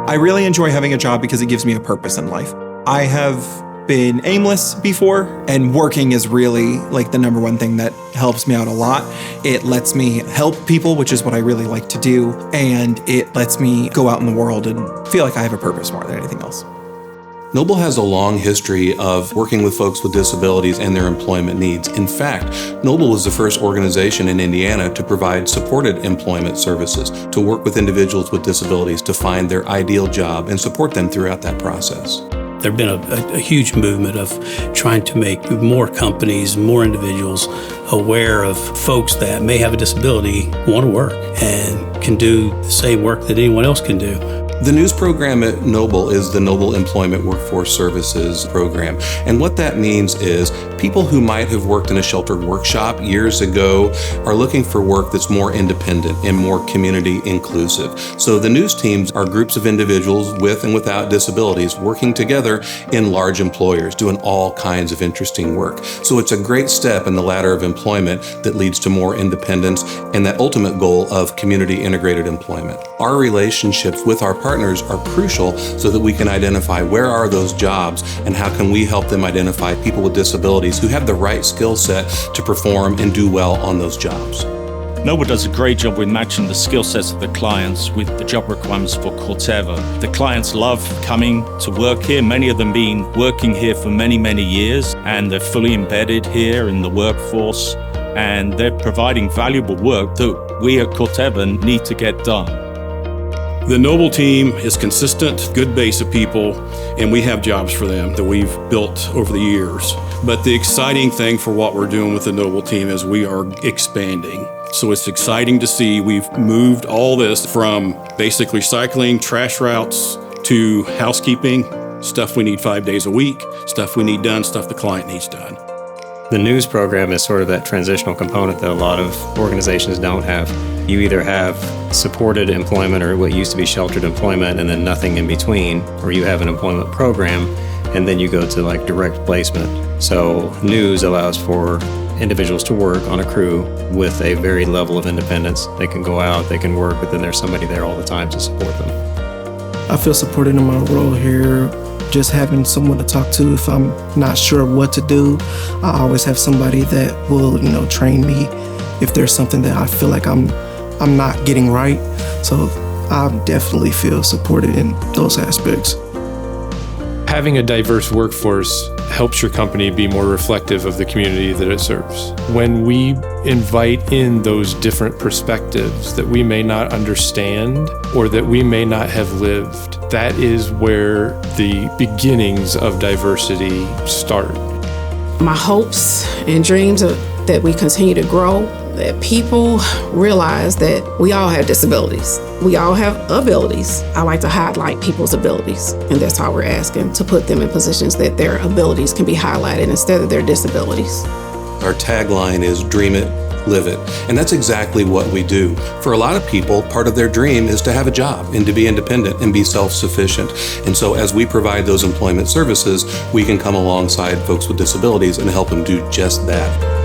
I really enjoy having a job because it gives me a purpose in life. I have been aimless before, and working is really like the number one thing that helps me out a lot. It lets me help people, which is what I really like to do, and it lets me go out in the world and feel like I have a purpose more than anything else. Noble has a long history of working with folks with disabilities and their employment needs. In fact, Noble was the first organization in Indiana to provide supported employment services to work with individuals with disabilities to find their ideal job and support them throughout that process. There's been a huge movement of trying to make more companies, more individuals aware of folks that may have a disability, want to work, and can do the same work that anyone else can do. The news program at Noble is the Noble Employment Workforce Services program. And what that means is people who might have worked in a sheltered workshop years ago are looking for work that's more independent and more community inclusive. So the news teams are groups of individuals with and without disabilities working together in large employers, doing all kinds of interesting work. So it's a great step in the ladder of employment that leads to more independence and that ultimate goal of community integrated employment. Our relationships with our partners are crucial so that we can identify where are those jobs and how can we help them identify people with disabilities who have the right skill set to perform and do well on those jobs. Noble does a great job with matching the skill sets of the clients with the job requirements for Corteva. The clients love coming to work here, many of them been working here for many, many years, and they're fully embedded here in the workforce, and they're providing valuable work that we at Corteva need to get done. The Noble team is consistent, good base of people, and we have jobs for them that we've built over the years. But the exciting thing for what we're doing with the Noble team is we are expanding. So it's exciting to see we've moved all this from basically cycling, trash routes, to housekeeping, stuff we need 5 days a week, stuff we need done, stuff the client needs done. The news program is sort of that transitional component that a lot of organizations don't have. You either have supported employment or what used to be sheltered employment and then nothing in between, or you have an employment program and then you go to like direct placement. So news allows for individuals to work on a crew with a very level of independence. They can go out, they can work, but then there's somebody there all the time to support them. I feel supported in my role here. Just having someone to talk to if I'm not sure what to do. I always have somebody that will, train me if there's something that I feel like I'm not getting right. So I definitely feel supported in those aspects. Having a diverse workforce helps your company be more reflective of the community that it serves. When we invite in those different perspectives that we may not understand or that we may not have lived, that is where the beginnings of diversity start. My hopes and dreams are that we continue to grow, that people realize that we all have disabilities. We all have abilities. I like to highlight people's abilities, and that's how we're asking to put them in positions that their abilities can be highlighted instead of their disabilities. Our tagline is dream it, live it. And that's exactly what we do. For a lot of people, part of their dream is to have a job and to be independent and be self-sufficient. And so as we provide those employment services, we can come alongside folks with disabilities and help them do just that.